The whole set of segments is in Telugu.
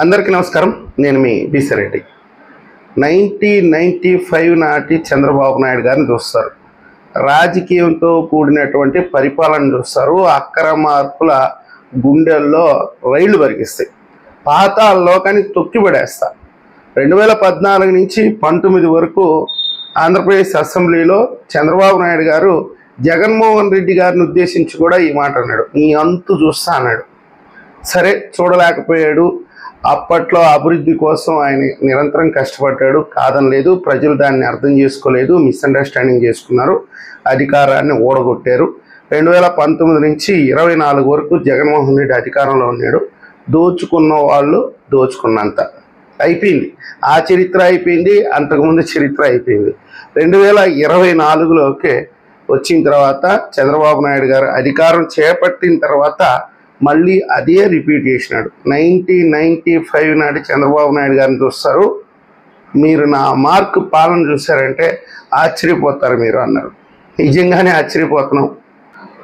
అందరికీ నమస్కారం. నేను మీ బీసీ రెడ్డి. 1995 నాటి చంద్రబాబు నాయుడు గారిని చూస్తారు. రాజకీయంతో కూడినటువంటి పరిపాలన చూస్తారు. అక్రమార్కుల గుండెల్లో రైళ్లు పరిగిస్తాయి, పాతాల్లో కానీ తొక్కిపడేస్తారు. 2014 నుంచి 19 వరకు ఆంధ్రప్రదేశ్ అసెంబ్లీలో చంద్రబాబు నాయుడు గారు జగన్మోహన్ రెడ్డి గారిని ఉద్దేశించి కూడా ఈ మాట అన్నాడు, నీ అంతు చూస్తా అన్నాడు. సరే, చూడలేకపోయాడు. అప్పట్లో అభివృద్ధి కోసం ఆయన నిరంతరం కష్టపడ్డాడు, కాదనలేదు. ప్రజలు దాన్ని అర్థం చేసుకోలేదు, మిస్అండర్స్టాండింగ్ చేసుకున్నారు, అధికారాన్ని ఓడగొట్టారు. 2019 నుంచి 24 వరకు జగన్మోహన్ రెడ్డి అధికారంలో ఉన్నాడు. దోచుకున్న వాళ్ళు దోచుకున్నంత అయిపోయింది. ఆ చరిత్ర అయిపోయింది, అంతకుముందు చరిత్ర అయిపోయింది. 2024లోకి వచ్చిన తర్వాత చంద్రబాబు నాయుడు గారు అధికారం చేపట్టిన తర్వాత మళ్ళీ అదే రిపీట్ చేసినాడు. 1995 నాటి చంద్రబాబు నాయుడు గారిని చూస్తారు, మీరు నా మార్క్ పాలన చూసారంటే ఆశ్చర్యపోతారు మీరు అన్నారు. నిజంగానే ఆశ్చర్యపోతున్నాం.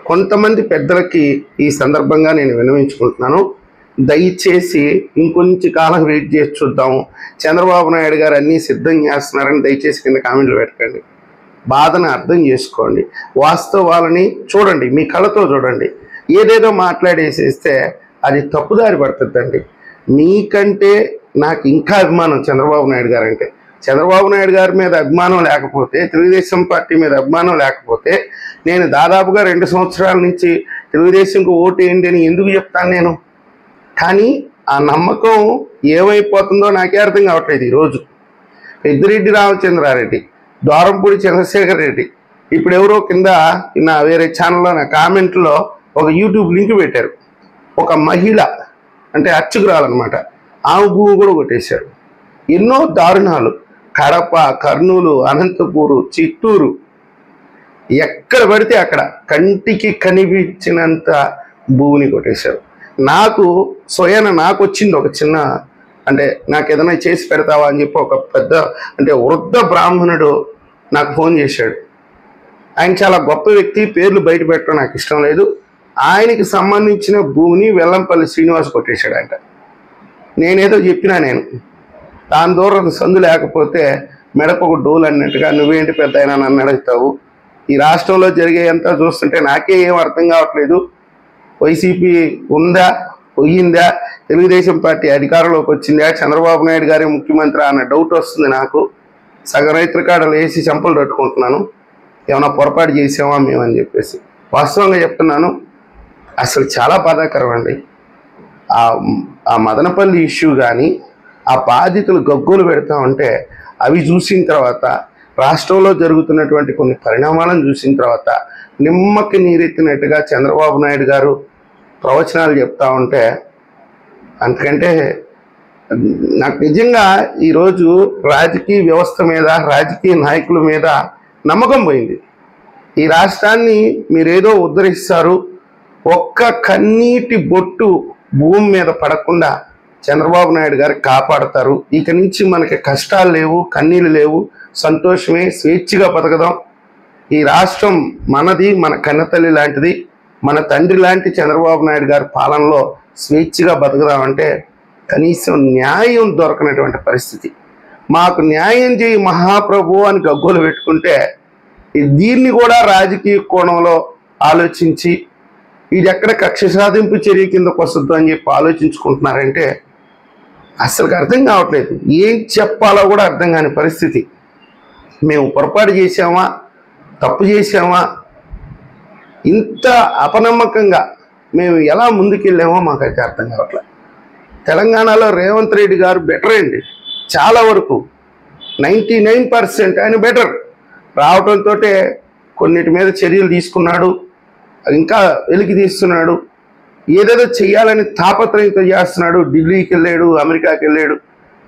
కొంతమంది పెద్దలకి ఈ సందర్భంగా నేను విన్నవించుకుంటున్నాను, దయచేసి ఇంకొంచెం కాలం వెయిట్ చేసి చూద్దాము, చంద్రబాబు నాయుడు గారు అన్నీ సిద్ధం చేస్తున్నారని దయచేసి కింద కామెంట్లు పెట్టకండి. బాధను అర్థం చేసుకోండి, వాస్తవాలని చూడండి, మీ కళ్ళతో చూడండి. ఏదేదో మాట్లాడేసేస్తే అది తప్పుదారి పడుతుందండి. మీకంటే నాకు ఇంకా అభిమానం చంద్రబాబు నాయుడు గారు అంటే. చంద్రబాబు నాయుడు గారి మీద అభిమానం లేకపోతే, తెలుగుదేశం పార్టీ మీద అభిమానం లేకపోతే నేను దాదాపుగా 2 సంవత్సరాల నుంచి తెలుగుదేశంకు ఓటు వేయండి అని ఎందుకు చెప్తాను నేను? కానీ ఆ నమ్మకం ఏమైపోతుందో నాకే అర్థం కావట్లేదు. ఈరోజు పెద్దిరెడ్డి రామచంద్రారెడ్డి, ద్వారంపూడి చంద్రశేఖర్ రెడ్డి, ఇప్పుడు ఎవరో కింద నా వేరే ఛానల్లో నా కామెంట్లో ఒక యూట్యూబ్ లింక్ పెట్టారు. ఒక మహిళ అంటే అర్చకురాలన్నమాట, ఆమె భూమి కూడా కొట్టేశారు. ఎన్నో దారుణాలు. కడప, కర్నూలు, అనంతపూరు, చిత్తూరు, ఎక్కడ పడితే అక్కడ కంటికి కనిపించినంత భూమిని కొట్టేశారు. నాకు నాకు వచ్చింది ఒక చిన్న, అంటే నాకు ఏదైనా చేసి పెడతావా అని చెప్పి ఒక పెద్ద అంటే వృద్ధ బ్రాహ్మణుడు నాకు ఫోన్ చేశాడు. ఆయన చాలా గొప్ప వ్యక్తి, పేర్లు బయట పెట్టడం నాకు ఇష్టం లేదు. ఆయనకి సంబంధించిన భూమిని వెల్లంపల్లి శ్రీనివాస్ కొట్టేశాడంట. నేనేదో చెప్పినా, నేను దాని దూరం సందు లేకపోతే మెడపొక డోలు అన్నట్టుగా నువ్వేంటి పెద్ద అయినా నన్ను అడుగుతావు. ఈ రాష్ట్రంలో జరిగేంతా చూస్తుంటే నాకే ఏం అర్థం కావట్లేదు. వైసీపీ ఉందా, పోయిందా, తెలుగుదేశం పార్టీ అధికారంలోకి వచ్చిందా, చంద్రబాబు నాయుడు గారే ముఖ్యమంత్రి అన్న డౌట్ వస్తుంది నాకు. సగం రైతుల కాడలు వేసి చెంపలు పెట్టుకుంటున్నాను, ఏమైనా పొరపాటు చేసామా మేమని చెప్పేసి. వాస్తవంగా చెప్తున్నాను, అసలు చాలా బాధాకరం అండి. ఆ మదనపల్లి ఇష్యూ కానీ, ఆ బాధితులు గగ్గోలు పెడతా ఉంటే అవి చూసిన తర్వాత, రాష్ట్రంలో జరుగుతున్నటువంటి కొన్ని పరిణామాలను చూసిన తర్వాత నిమ్మకి నీరెత్తినట్టుగా చంద్రబాబు నాయుడు గారు ప్రవచనాలు చెప్తా ఉంటే, అంతకంటే నాకు నిజంగా ఈరోజు రాజకీయ వ్యవస్థ మీద, రాజకీయ నాయకుల మీద నమ్మకం పోయింది. ఈ రాష్ట్రాన్ని మీరేదో ఉద్ధరిస్తారు, ఒక్క కన్నీటి బొట్టు భూమి మీద పడకుండా చంద్రబాబు నాయుడు గారు కాపాడతారు. ఇక నుంచి మనకి కష్టాలు లేవు, కన్నీళ్ళు లేవు, సంతోషమే, స్వేచ్ఛగా బతకదాం. ఈ రాష్ట్రం మనది, మన కన్నతల్లి లాంటిది, మన తండ్రి లాంటి చంద్రబాబు నాయుడు గారి పాలనలో స్వేచ్ఛగా బతకదామంటే కనీసం న్యాయం దొరకనటువంటి పరిస్థితి. మాకు న్యాయం చేయి మహాప్రభు అని గగ్గోలు పెట్టుకుంటే, దీన్ని కూడా రాజకీయ కోణంలో ఆలోచించి ఇది ఎక్కడ కక్ష సాధింపు చర్య కిందకు వస్తుందో అని చెప్పి ఆలోచించుకుంటున్నారంటే అసలు అర్థం కావట్లేదు. ఏం చెప్పాలో కూడా అర్థం కాని పరిస్థితి. మేము పొరపాటు చేసామా, తప్పు చేసామా, ఇంత అపనమ్మకంగా మేము ఎలా ముందుకెళ్ళామో మాకైతే అర్థం కావట్లేదు. తెలంగాణలో రేవంత్ రెడ్డి గారు బెటర్ అండి, చాలా వరకు 99% ఆయన బెటర్. రావడంతో కొన్నిటి మీద చర్యలు తీసుకున్నాడు, ఇంకా వెలికి తీస్తున్నాడు, ఏదేదో చెయ్యాలని తాపత్రయంతో చేస్తున్నాడు. ఢిల్లీకి వెళ్ళాడు, అమెరికాకి వెళ్ళాడు,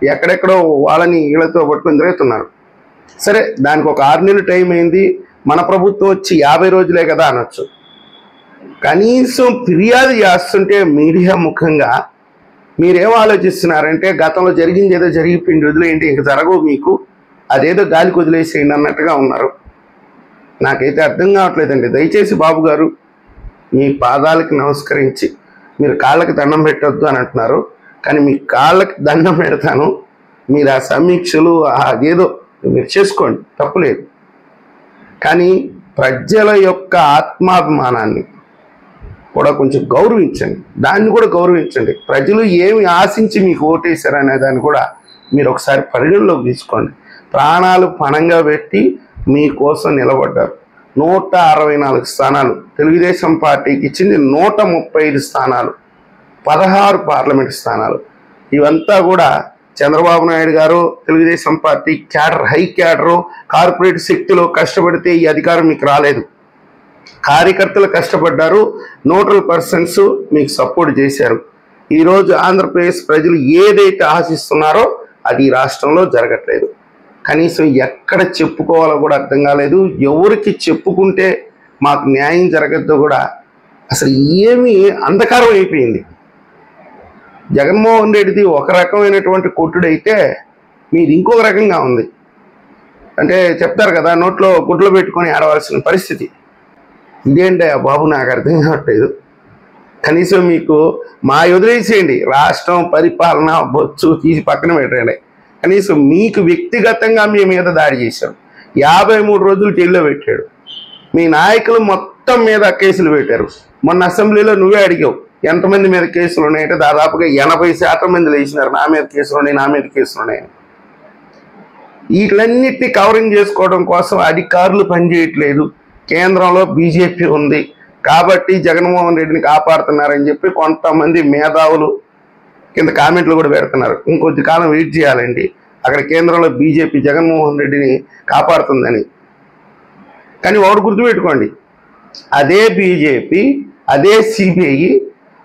ఎక్కడెక్కడో వాళ్ళని వీళ్ళతో పట్టుకొని తిరుగుతున్నారు. సరే, దానికి ఒక 6 నెలలు టైం అయింది. మన ప్రభుత్వం వచ్చి 50 రోజులే కదా అనొచ్చు. కనీసం ఫిర్యాదు చేస్తుంటే మీడియా ముఖంగా మీరేం ఆలోచిస్తున్నారంటే, గతంలో జరిగింది ఏదో జరిగిపోయింది, వదిలేయండి, ఇంక జరగవు మీకు, అదేదో గాలికి వదిలేసేయండి అన్నట్టుగా ఉన్నారు. నాకైతే అర్థం కావట్లేదండి. దయచేసి బాబు గారు, మీ పాదాలకి నమస్కరించి మీరు కాళ్ళకి దండం పెట్టొద్దు అని అంటున్నారు. కానీ మీ కాళ్ళకి దండం పెడతాను, మీరు ఆ సమీక్షలు అదేదో మీరు చేసుకోండి, తప్పులేదు. కానీ ప్రజల యొక్క ఆత్మాభిమానాన్ని కూడా కొంచెం గౌరవించండి, దాన్ని కూడా గౌరవించండి. ప్రజలు ఏమి ఆశించి మీకు ఓటేశారు అనే దాన్ని కూడా మీరు ఒకసారి పరిగణలోకి తీసుకోండి. ప్రాణాలు పణంగా పెట్టి మీకోసం నిలబడ్డారు. 164 స్థానాలు తెలుగుదేశం పార్టీకి ఇచ్చింది, 135 స్థానాలు, 16 పార్లమెంట్ స్థానాలు. ఇవంతా కూడా చంద్రబాబు నాయుడు గారు Telugu Desam party cadre, high cadre, corporate శక్తులు కష్టపడితే ఈ అధికారం మీకు రాలేదు. కార్యకర్తలు కష్టపడ్డారు, న్యూట్రల్ పర్సన్స్ మీకు సపోర్ట్ చేశారు. ఈరోజు ఆంధ్రప్రదేశ్ ప్రజలు ఏదైతే ఆశిస్తున్నారో అది ఈ రాష్ట్రంలో జరగట్లేదు. కనీసం ఎక్కడ చెప్పుకోవాలో కూడా అర్థం కాలేదు. ఎవరికి చెప్పుకుంటే మాకు న్యాయం జరగద్దో కూడా అసలు ఏమీ అంధకారం అయిపోయింది. జగన్మోహన్ రెడ్డిది ఒక రకమైనటువంటి కొట్టుడైతే మీది ఇంకొక రకంగా ఉంది. అంటే చెప్తారు కదా, నోట్లో గుడ్లు పెట్టుకొని ఆడవలసిన పరిస్థితి. ఇదేంటే బాబు, నాకు అర్థం కావట్లేదు. కనీసం మీకు మా వదిలేసేయండి, రాష్ట్రం పరిపాలన బొచ్చు తీసి పక్కన పెట్టండి. కనీసం మీకు వ్యక్తిగతంగా మీ మీద దాడి చేశారు, 53 రోజులు జైల్లో పెట్టాడు. మీ నాయకులు మొత్తం మీద కేసులు పెట్టారు. మొన్న అసెంబ్లీలో నువ్వే అడిగావు ఎంతమంది మీద కేసులు ఉన్నాయంటే దాదాపుగా 80% మంది లేచినారు, నా మీద కేసులు ఉన్నాయి, నా మీద కేసులు ఉన్నాయని. వీటిలన్నిటినీ కవరింగ్ చేసుకోవడం కోసం అధికారులు పనిచేయట్లేదు. కేంద్రంలో బీజేపీ ఉంది కాబట్టి జగన్మోహన్ రెడ్డిని కాపాడుతున్నారని చెప్పి కొంతమంది మేధావులు కింద కామెంట్లు కూడా పెడుతున్నారు. ఇంకొద్ది కాలం వెయిట్ చేయాలండి, అక్కడ కేంద్రంలో బీజేపీ జగన్మోహన్ రెడ్డిని కాపాడుతుందని. కానీ ఒకటి గుర్తుపెట్టుకోండి, అదే బీజేపీ, అదే సిబిఐ,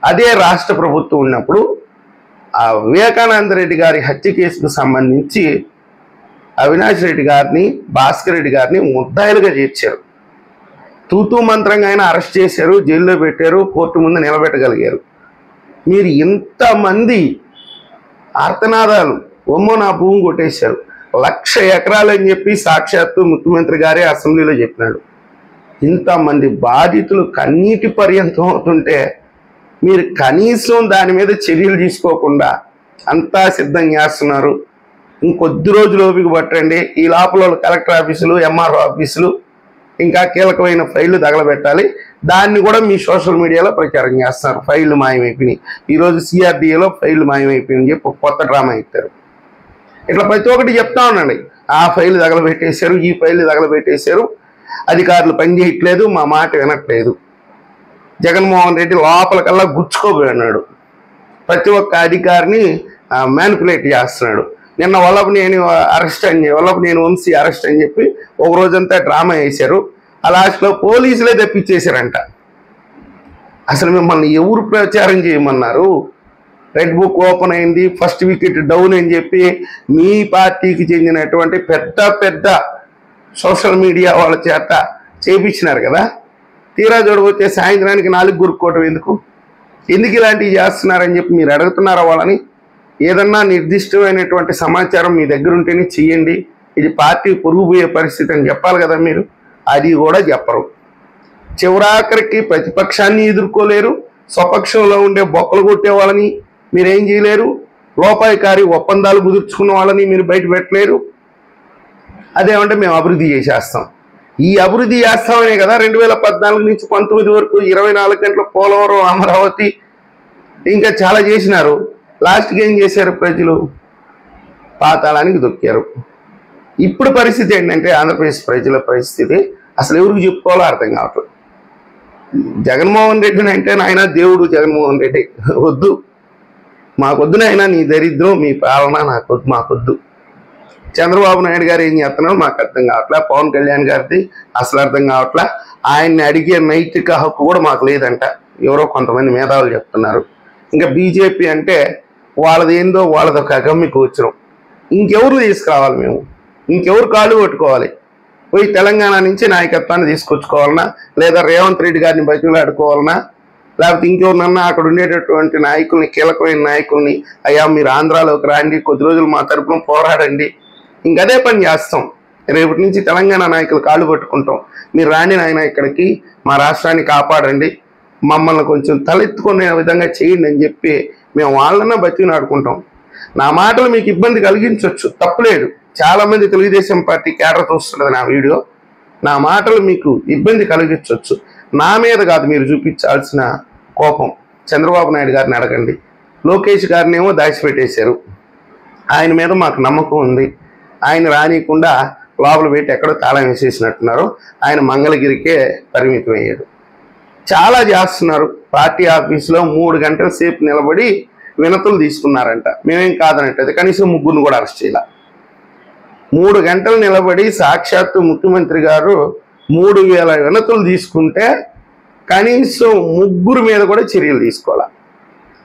అదే రాష్ట్ర ప్రభుత్వం ఉన్నప్పుడు ఆ వివేకానంద రెడ్డి గారి హత్య కేసుకు సంబంధించి అవినాష్ రెడ్డి గారిని, భాస్కర్ రెడ్డి గారిని ముద్దాయిలుగా చేర్చారు. తూతూ మంత్రంగా ఆయన అరెస్ట్ చేశారు, జైల్లో పెట్టారు, కోర్టు ముందు నిలబెట్టగలిగారు. మీరు ఇంతమంది ఆర్తనాదాలు, ఒమ్మో నా భూమి కొట్టేశారు, 1,00,000 ఎకరాలు అని చెప్పి సాక్షాత్తు ముఖ్యమంత్రి గారే అసెంబ్లీలో చెప్పినాడు. ఇంతమంది బాధితులు కన్నీటి పర్యంతం అవుతుంటే మీరు కనీసం దాని మీద చర్యలు తీసుకోకుండా అంతా సిద్ధం చేస్తున్నారు. ఇంకొద్ది రోజులు ఓపిక పట్టండి. ఈ లోపల కలెక్టర్ ఆఫీసులు, ఎంఆర్ఓ ఆఫీసులు, ఇంకా కీలకమైన ఫైళ్లు తగలబెట్టాలి. దాన్ని కూడా మీ సోషల్ మీడియాలో ప్రచారం చేస్తారు, ఫైళ్లు మాయమైపోయినాయి, ఈరోజు సిఆర్డీఏలో ఫైళ్లు మాయమైపోయినాయి చెప్పి కొత్త డ్రామా ఇస్తారు. ఇట్లా ప్రతి ఒక్కటి చెప్తా ఉండండి. ఆ ఫైలు తగలబెట్టేశారు, ఈ ఫైలు తగలబెట్టేశారు, అధికారులు పనిచేయట్లేదు, మా మాట వినట్లేదు. జగన్మోహన్ రెడ్డి లోపలికల్లా గుచ్చుకోబోతున్నాడు, ప్రతి ఒక్క అధికారిని మ్యానిపులేట్ చేస్తున్నాడు. నిన్న వల్లభనేని వంశీ అరెస్ట్ అని చెప్పి ఒక రోజంతా డ్రామా వేశారు. ఆ లాస్ట్లో పోలీసులే తప్పించేశారంట. అసలు మిమ్మల్ని ఎవరు ప్రచారం చేయమన్నారు? రెడ్ బుక్ ఓపెన్ అయింది, ఫస్ట్ వికెట్ డౌన్ అని చెప్పి మీ పార్టీకి చెందినటువంటి పెద్ద పెద్ద సోషల్ మీడియా వాళ్ళ చేత చేపించినారు కదా. తీరా చూడబోతే సాయంత్రానికి 4 గురుక్కోవటం ఎందుకు ఇలాంటివి చేస్తున్నారని చెప్పి మీరు అడుగుతున్నారా వాళ్ళని? ఏదన్నా నిర్దిష్టమైనటువంటి సమాచారం మీ దగ్గర ఉంటేనే చెయ్యండి, ఇది పార్టీ పొరుగుపోయే పరిస్థితి అని చెప్పాలి కదా మీరు. అది కూడా చెప్పరు. చివరాఖరికి ప్రతిపక్షాన్ని ఎదుర్కోలేరు, స్వపక్షంలో ఉండే బొక్కలు కొట్టే వాళ్ళని మీరేం చేయలేరు, లోపాయికారి ఒప్పందాలు కుదుర్చుకున్న వాళ్ళని మీరు బయట పెట్టలేరు. అదేమంటే మేము అభివృద్ధి చేసేస్తాం. ఈ అభివృద్ధి చేస్తామనే కదా 2014 నుంచి 19 వరకు 24 గంటల పోలవరం, అమరావతి, ఇంకా చాలా చేసినారు. లాస్ట్కి ఏం చేశారు? ప్రజలు పాతాళానికి దొక్కారు. ఇప్పుడు పరిస్థితి ఏంటంటే ఆంధ్రప్రదేశ్ ప్రజల పరిస్థితి అసలు ఎవరికి చెప్పుకోవాలో అర్థం కావట్లేదు. జగన్మోహన్ రెడ్డిని అంటే నాయన దేవుడు జగన్మోహన్ రెడ్డి వద్దు, మాకొద్దు నాయన, నీ దరిద్రం, మీ పాలన మాకొద్దు. చంద్రబాబు నాయుడు గారు ఏం చేస్తున్నారో మాకు అర్థం కావట్లా, పవన్ కళ్యాణ్ గారిది అసలు అర్థం కావట్లా, ఆయన్ని అడిగే నైతిక హక్కు కూడా మాకు లేదంట ఎవరో కొంతమంది మేధావులు చెప్తున్నారు. ఇంకా బీజేపీ అంటే వాళ్ళది ఏందో వాళ్ళదొక అగమ్య గోచరం. ఇంకెవరు తీసుకురావాలి? మేము ఇంకెవరు కాళ్ళు పట్టుకోవాలి? పోయి తెలంగాణ నుంచి నాయకత్వాన్ని తీసుకొచ్చుకోవాలన్నా, లేదా రేవంత్ రెడ్డి గారిని బతిలాడుకోవాలన్నా, లేకపోతే ఇంకెవరినన్నా అక్కడ ఉండేటటువంటి నాయకుల్ని, కీలకమైన నాయకుల్ని, అయ్యా మీరు ఆంధ్రాలోకి రాండి, కొద్ది రోజులు మా తరపున పోరాడండి, ఇంకదే పని చేస్తాం. రేపటి నుంచి తెలంగాణ నాయకులు కాళ్ళు పట్టుకుంటాం, మీరు రాండి నాయన ఇక్కడికి, మా రాష్ట్రాన్ని కాపాడండి, మమ్మల్ని కొంచెం తలెత్తుకునే విధంగా చేయండి అని చెప్పి మేము వాళ్ళన్నా బతికినాడుకుంటాం. నా మాటలు మీకు ఇబ్బంది కలిగించవచ్చు, తప్పులేదు. చాలామంది తెలుగుదేశం పార్టీ కేడర్ చూస్తున్నది నా వీడియో. నా మాటలు మీకు ఇబ్బంది కలిగించవచ్చు. నా మీద కాదు మీరు చూపించాల్సిన కోపం. చంద్రబాబు నాయుడు గారిని అడగండి. లోకేష్ గారిని ఏమో దాచిపెట్టేశారు. ఆయన మీద మాకు నమ్మకం ఉంది. ఆయన రానియకుండా లోపల పెట్టి ఎక్కడో తాళం వేసేసినట్టున్నారు. ఆయన మంగళగిరికే పరిమితం అయ్యాడు. చాలా చేస్తున్నారు. పార్టీ ఆఫీసులో 3 గంటల సేపు నిలబడి వినతులు తీసుకున్నారంట. మేమేం కాదనట్లేదు. కనీసం 3 కూడా అరెస్ట్ చేయాల. 3 గంటలు నిలబడి సాక్షాత్తు ముఖ్యమంత్రి గారు 3000 వినతులు తీసుకుంటే కనీసం 3 మీద కూడా చర్యలు తీసుకోవాలి.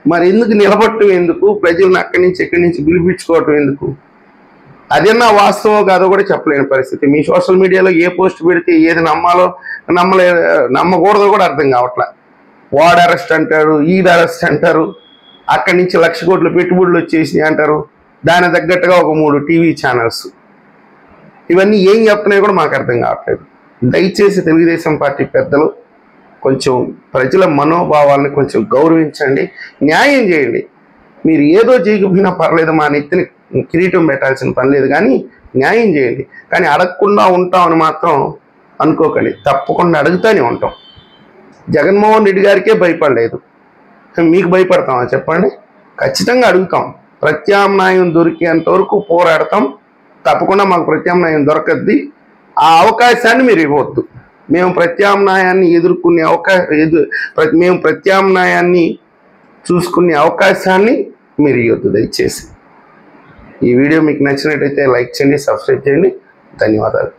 మరి ఎందుకు నిలబట్టడం ఎందుకు? ప్రజలను అక్కడి నుంచి ఎక్కడి నుంచి పిలిపించుకోవటం ఎందుకు? అదన్నా వాస్తవం కాదో కూడా చెప్పలేని పరిస్థితి. మీ సోషల్ మీడియాలో ఏ పోస్ట్ పెడితే ఏది నమ్మాలో నమ్మకూడదో కూడా అర్థం కావట్లే. వార్డ్ అరెస్ట్ అంటారు, ఈడ్ అరెస్ట్ అంటారు, అక్కడి నుంచి 1,00,000 కోట్ల పెట్టుబడులు వచ్చేసి అంటారు. దాని తగ్గట్టుగా ఒక 3 టీవీ ఛానల్స్. ఇవన్నీ ఏం చెప్తున్నాయో కూడా మాకు అర్థం కావట్లేదు. దయచేసి తెలుగుదేశం పార్టీ పెద్దలు కొంచెం ప్రజల మనోభావాలను కొంచెం గౌరవించండి, న్యాయం చేయండి. మీరు ఏదో చేయకపోయినా పర్లేదు, మా నెత్తిని కిరీటం పెట్టాల్సిన పని లేదు, కానీ న్యాయం చేయండి. కానీ అడగకుండా ఉంటామని మాత్రం అనుకోకండి. తప్పకుండా అడుగుతూనే ఉంటాం. జగన్మోహన్ రెడ్డి గారికే భయపడలేదు, మీకు భయపడతామా చెప్పండి? ఖచ్చితంగా అడుగుతాం. ప్రత్యామ్నాయం దొరికేంత వరకు పోరాడతాం. తప్పకుండా మాకు ప్రత్యామ్నాయం దొరకద్ది. ఆ అవకాశాన్ని మీరు ఇవ్వద్దు. మేము ప్రత్యామ్నాయాన్ని ఎదుర్కొనే మేము ప్రత్యామ్నాయాన్ని చూసుకునే అవకాశాన్ని మీరు ఇవ్వద్దు దయచేసి. ఈ వీడియో మీకు నచ్చినట్టయితే లైక్ చేయండి, సబ్స్క్రైబ్ చేయండి. ధన్యవాదాలు.